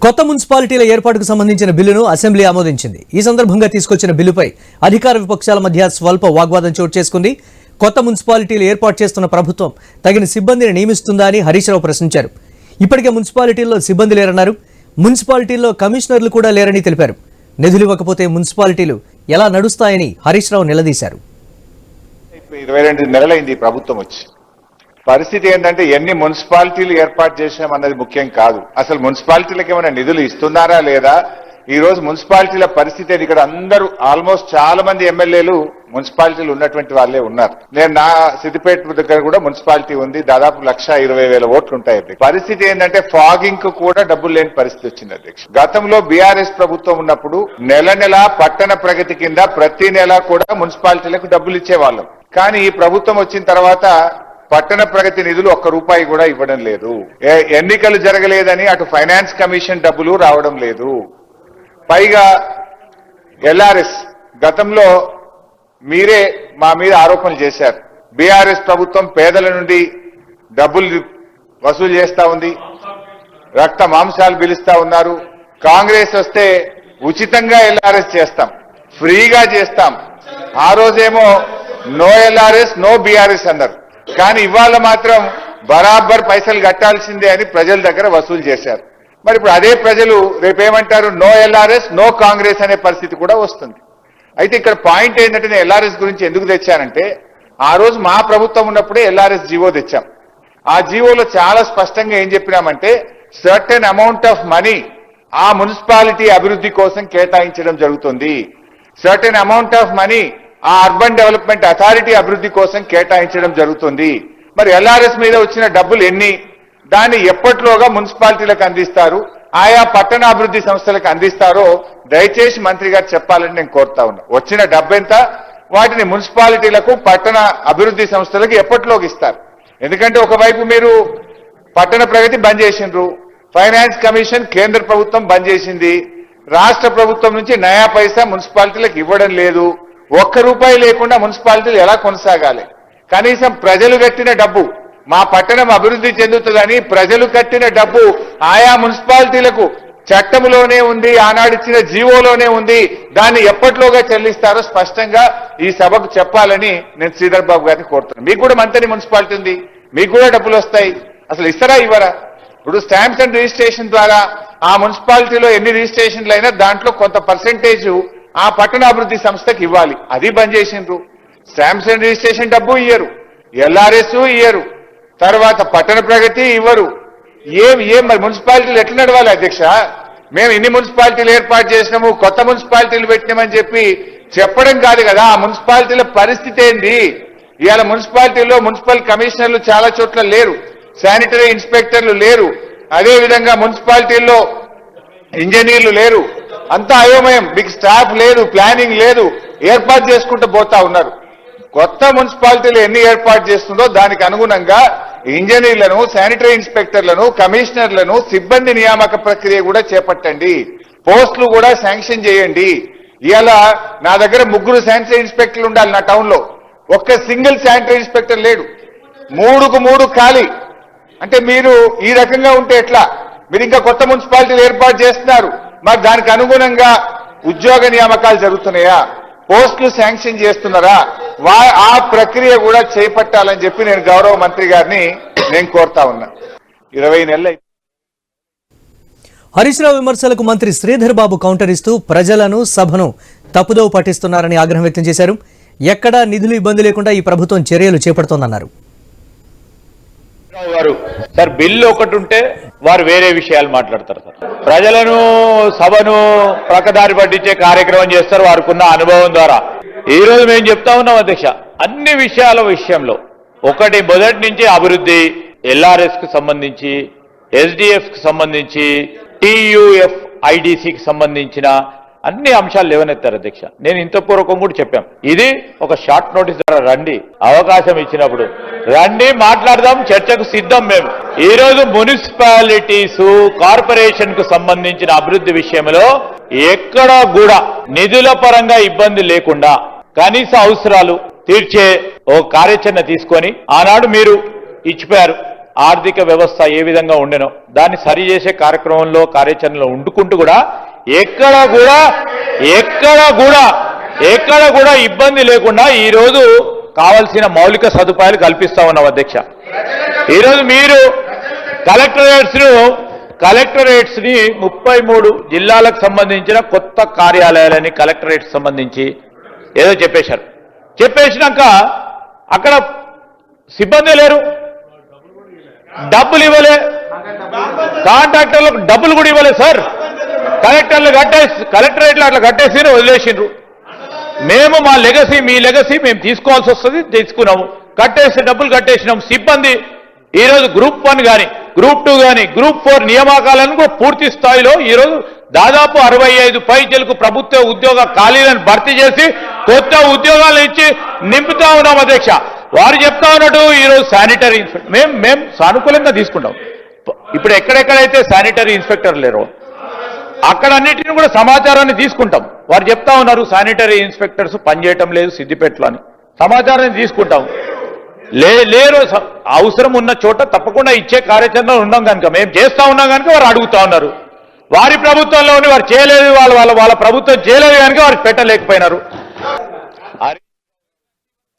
కొత్త మున్సిపాలిటీల ఏర్పాటుకు సంబంధించిన బిల్లును అసెంబ్లీ ఆమోదించింది. ఈ సందర్భంగా తీసుకొచ్చిన బిల్లుపై అధికార విపక్షాల మధ్య స్వల్ప వాగ్వాదం చోటు చేసుకుంది. కొత్త మున్సిపాలిటీలు ఏర్పాటు చేస్తున్న ప్రభుత్వం తగిన సిబ్బందిని నియమిస్తుందా అని హరీష్ రావు ప్రశ్నించారు. ఇప్పటికే మున్సిపాలిటీల్లో సిబ్బంది లేరన్నారు. మున్సిపాలిటీల్లో కమిషనర్లు కూడా లేరని తెలిపారు. నిధులు ఇవ్వకపోతే మున్సిపాలిటీలు ఎలా నడుస్తాయని హరీష్ రావు నిలదీశారు. 22 నెలలైంది ప్రభుత్వం వచ్చి. పరిస్థితి ఏంటంటే ఎన్ని మున్సిపాలిటీలు ఏర్పాటు చేశామన్నది ముఖ్యం కాదు. అసలు మున్సిపాలిటీలకు ఏమైనా నిధులు ఇస్తున్నారా లేదా? ఈ రోజు మున్సిపాలిటీల పరిస్థితి ఇక్కడ అందరూ ఆల్మోస్ట్ చాలా మంది ఎమ్మెల్యేలు మున్సిపాలిటీలు ఉన్నటువంటి వాళ్ళే ఉన్నారు. నేను నా సిద్దిపేట దగ్గర కూడా మున్సిపాలిటీ ఉంది. దాదాపు 1,20,000 ఓట్లు ఉంటాయి. పరిస్థితి ఏంటంటే ఫాగింగ్ కు కూడా డబ్బులు లేని పరిస్థితి వచ్చింది అధ్యక్ష. గతంలో బీఆర్ఎస్ ప్రభుత్వం ఉన్నప్పుడు నెల పట్టణ ప్రగతి కింద ప్రతి నెల కూడా మున్సిపాలిటీలకు డబ్బులు ఇచ్చేవాళ్ళం. కానీ ఈ ప్రభుత్వం వచ్చిన తర్వాత పట్టణ ప్రగతి నిధులు ₹1 కూడా ఇవ్వడం లేదు. ఎన్నికలు జరగలేదని అటు ఫైనాన్స్ కమిషన్ డబ్బులు రావడం లేదు. పైగా ఎల్ఆర్ఎస్ గతంలో మీరే మా మీద ఆరోపణలు చేశారు. బీఆర్ఎస్ ప్రభుత్వం పేదల నుండి డబ్బులు వసూలు చేస్తా ఉంది, రక్త మాంసాలు పిలుస్తా ఉన్నారు. కాంగ్రెస్ వస్తే ఉచితంగా ఎల్ఆర్ఎస్ చేస్తాం, ఫ్రీగా చేస్తాం. ఆ రోజేమో నో ఎల్ఆర్ఎస్ నో బీఆర్ఎస్ అన్నారు. కానీ ఇవాళ మాత్రం బరాబర్ పైసలు కట్టాల్సిందే అని ప్రజల దగ్గర వసూలు చేశారు. మరి ఇప్పుడు అదే ప్రజలు రేపేమంటారు? నో ఎల్ఆర్ఎస్ నో కాంగ్రెస్ అనే పరిస్థితి కూడా వస్తుంది. అయితే ఇక్కడ పాయింట్ ఏంటంటే నేను ఎల్ఆర్ఎస్ గురించి ఎందుకు తెచ్చానంటే, ఆ రోజు మా ప్రభుత్వం ఉన్నప్పుడే ఎల్ఆర్ఎస్ జీవో తెచ్చాం. ఆ జీవోలో చాలా స్పష్టంగా ఏం చెప్పినామంటే సర్టెన్ అమౌంట్ ఆఫ్ మనీ ఆ మున్సిపాలిటీ అభివృద్ధి కోసం కేటాయించడం జరుగుతుంది. సర్టెన్ అమౌంట్ ఆఫ్ మనీ ఆ అర్బన్ డెవలప్మెంట్ అథారిటీ అభివృద్ధి కోసం కేటాయించడం జరుగుతుంది. మరి ఎల్ఆర్ఎస్ మీద వచ్చిన డబ్బులు ఎన్ని, దాన్ని ఎప్పట్లోగా మున్సిపాలిటీలకు అందిస్తారు, ఆయా పట్టణాభివృద్ధి సంస్థలకు అందిస్తారో దయచేసి మంత్రి గారు చెప్పాలని నేను కోరుతా ఉన్నా. వచ్చిన డబ్బు ఎంత, వాటిని మున్సిపాలిటీలకు పట్టణ అభివృద్ధి సంస్థలకు ఎప్పట్లోకి ఇస్తారు? ఎందుకంటే ఒకవైపు మీరు పట్టణ ప్రగతి బంద్ చేసిండ్రు, ఫైనాన్స్ కమిషన్ కేంద్ర ప్రభుత్వం బంద్ చేసింది, రాష్ట్ర ప్రభుత్వం నుంచి నయా పైసా మున్సిపాలిటీలకు ఇవ్వడం లేదు. ₹1 లేకుండా మున్సిపాలిటీలు ఎలా కొనసాగాలి? కనీసం ప్రజలు కట్టిన డబ్బు, మా పట్టణం అభివృద్ధి చెందుతుందని ప్రజలు కట్టిన డబ్బు ఆయా మున్సిపాలిటీలకు చట్టంలోనే ఉంది, ఆనాడిచ్చిన జీవోలోనే ఉంది. దాన్ని ఎప్పట్లోగా చెల్లిస్తారో స్పష్టంగా ఈ సభకు చెప్పాలని నేను శ్రీధర్ బాబు గారిని కోరుతున్నాను. మీకు కూడా మంత్రి మున్సిపాలిటీ ఉంది, మీకు కూడా డబ్బులు వస్తాయి. అసలు ఇస్తారా ఇవ్వరా? ఇప్పుడు స్టాంప్స్ అండ్ రిజిస్ట్రేషన్ ద్వారా ఆ మున్సిపాలిటీలో ఎన్ని రిజిస్ట్రేషన్లు అయినా దాంట్లో కొంత పర్సెంటేజ్ ఆ పట్టణాభివృద్ధి సంస్థకి ఇవ్వాలి. అది బంద్ చేసిండ్రు. స్టాంప్స్ అండ్ రిజిస్ట్రేషన్ డబ్బు ఇయ్యరు, ఎల్ఆర్ఎస్ ఇయ్యరు, తర్వాత పట్టణ ప్రగతి ఇవ్వరు. ఏం మరి మున్సిపాలిటీలు ఎట్లా నడవాలి అధ్యక్ష? మేము ఇన్ని మున్సిపాలిటీలు ఏర్పాటు చేసినాము, కొత్త మున్సిపాలిటీలు పెట్టినామని చెప్పడం కాదు కదా. ఆ మున్సిపాలిటీల పరిస్థితి ఏంది? ఇవాళ మున్సిపాలిటీలో మున్సిపల్ కమిషనర్లు చాలా చోట్ల లేరు, శానిటరీ ఇన్స్పెక్టర్లు లేరు, అదేవిధంగా మున్సిపాలిటీల్లో ఇంజనీర్లు లేరు. అంతా అయోమయం. మీకు స్టాఫ్ లేదు, ప్లానింగ్ లేదు, ఏర్పాటు చేసుకుంటూ పోతా ఉన్నారు. కొత్త మున్సిపాలిటీలు ఎన్ని ఏర్పాటు చేస్తుందో దానికి అనుగుణంగా ఇంజనీర్లను, శానిటరీ ఇన్స్పెక్టర్లను, కమిషనర్లను, సిబ్బంది నియామక ప్రక్రియ కూడా చేపట్టండి. పోస్టులు కూడా శాంక్షన్ చేయండి. ఇలా నా దగ్గర 3 శానిటరీ ఇన్స్పెక్టర్లు ఉండాలి నా టౌన్లో, ఒక్క సింగిల్ శానిటరీ ఇన్స్పెక్టర్ లేడు. 3కు 3 ఖాళీ. అంటే మీరు ఈ రకంగా ఉంటే ఎట్లా? మీరు ఇంకా కొత్త మున్సిపాలిటీలు ఏర్పాటు చేస్తున్నారు, మరి దానికి అనుగుణంగా ఉద్యోగ నియామకాలు జరుగుతున్నాయా? పోస్టులు శాంక్షన్ చేస్తున్నారా? ఆ ప్రక్రియ కూడా చేపట్టాలని చెప్పి నేను గౌరవ మంత్రి గారిని నేను కోరుతా ఉన్నా. 20 నెలలు. హరీష్ రావు విమర్శలకు మంత్రి శ్రీధర్ బాబు కౌంటర్ ఇస్తూ ప్రజలను, సభను తప్పుదోవ పట్టిస్తున్నారని ఆగ్రహం వ్యక్తం చేశారు. ఎక్కడా నిధులు ఇబ్బంది లేకుండా ఈ ప్రభుత్వం చర్యలు చేపడుతోందన్నారు. సార్ బిల్లు ఒకటి ఉంటే వారు వేరే విషయాలు మాట్లాడతారు. సార్ ప్రజలను, సభను ప్రక్కదారి పట్టించే కార్యక్రమం చేస్తారు వారికున్న అనుభవం ద్వారా. ఈ రోజు మేము చెప్తా ఉన్నాం అధ్యక్ష, అన్ని విషయాల విషయంలో మొదటి నుంచి అభివృద్ధి, ఎల్ఆర్ఎస్ కు సంబంధించి, ఎస్డిఎఫ్ కు సంబంధించి, టీయూఎఫ్ ఐడిసికి సంబంధించిన అన్ని అంశాలు లేవనెత్తారు అధ్యక్ష. నేను ఇంత పూర్వకం కూడా చెప్పాం, ఇది ఒక షార్ట్ నోటీస్ ద్వారా రండి, అవకాశం ఇచ్చినప్పుడు రండి, మాట్లాడదాం, చర్చకు సిద్ధం. మేము ఈ రోజు మున్సిపాలిటీస్, కార్పొరేషన్ కు సంబంధించిన అభివృద్ధి విషయంలో ఎక్కడా కూడా నిధుల పరంగా ఇబ్బంది లేకుండా కనీస అవసరాలు తీర్చే ఓ కార్యాచరణ తీసుకొని ఆనాడు మీరు ఇచ్చిపోయారు. ఆర్థిక వ్యవస్థ ఏ విధంగా ఉండెనో దాన్ని సరిచేసే కార్యాచరణలో ఉండుకుంటూ కూడా ఎక్కడ కూడా ఇబ్బంది లేకుండా ఈ రోజు కావాల్సిన మౌలిక సదుపాయాలు కల్పిస్తా ఉన్నాం అధ్యక్ష. ఈరోజు మీరు కలెక్టరేట్స్ ని 33 జిల్లాలకు సంబంధించిన కొత్త కార్యాలయాలని కలెక్టరేట్స్ సంబంధించి ఏదో చెప్పేసినాక అక్కడ సిబ్బంది లేరు, డబ్బులు ఇవ్వలే, కాంట్రాక్టర్లకు డబ్బులు కూడా ఇవ్వలేదు సార్. కలెక్టరేట్లు అట్లా కట్టేసి వదిలేసిండ్రు. మేము మా లెగసీ మీ లెగసీ మేము తీసుకోవాల్సి వస్తుంది, తీసుకున్నాము, డబ్బులు కట్టేసినాం. సిబ్బంది ఈరోజు గ్రూప్ 1 కానీ గ్రూప్ 2 కానీ గ్రూప్ 4 నియామకాలను కూడా పూర్తి స్థాయిలో ఈరోజు దాదాపు 65 పైచలకు ప్రభుత్వ ఉద్యోగ ఖాళీలను భర్తీ చేసి కొత్త ఉద్యోగాలు ఇచ్చి నింపుతా ఉన్నాం అధ్యక్ష. వారు చెప్తా ఉన్నట్టు ఈరోజు శానిటరీ ఇన్స్పెక్టర్ మేము సానుకూలంగా తీసుకుంటాం. ఇప్పుడు ఎక్కడెక్కడైతే శానిటరీ ఇన్స్పెక్టర్ లేరో అక్కడ అన్నిటిని కూడా సమాచారాన్ని తీసుకుంటాం. వారు చెప్తా ఉన్నారు శానిటరీ ఇన్స్పెక్టర్స్ పనిచేయటం లేదు సిద్దిపేటలో అని. సమాచారాన్ని తీసుకుంటాం. లేరు అవసరం ఉన్న చోట తప్పకుండా ఇచ్చే కార్యాచరణలో ఉన్నాం కనుక మేము చేస్తా ఉన్నాం కనుక వారు అడుగుతా ఉన్నారు. వారి ప్రభుత్వంలో ఉండి వారు చేయలేదు, వాళ్ళ ప్రభుత్వం చేయలేదు కనుక వారు పెట్టలేకపోయినారు.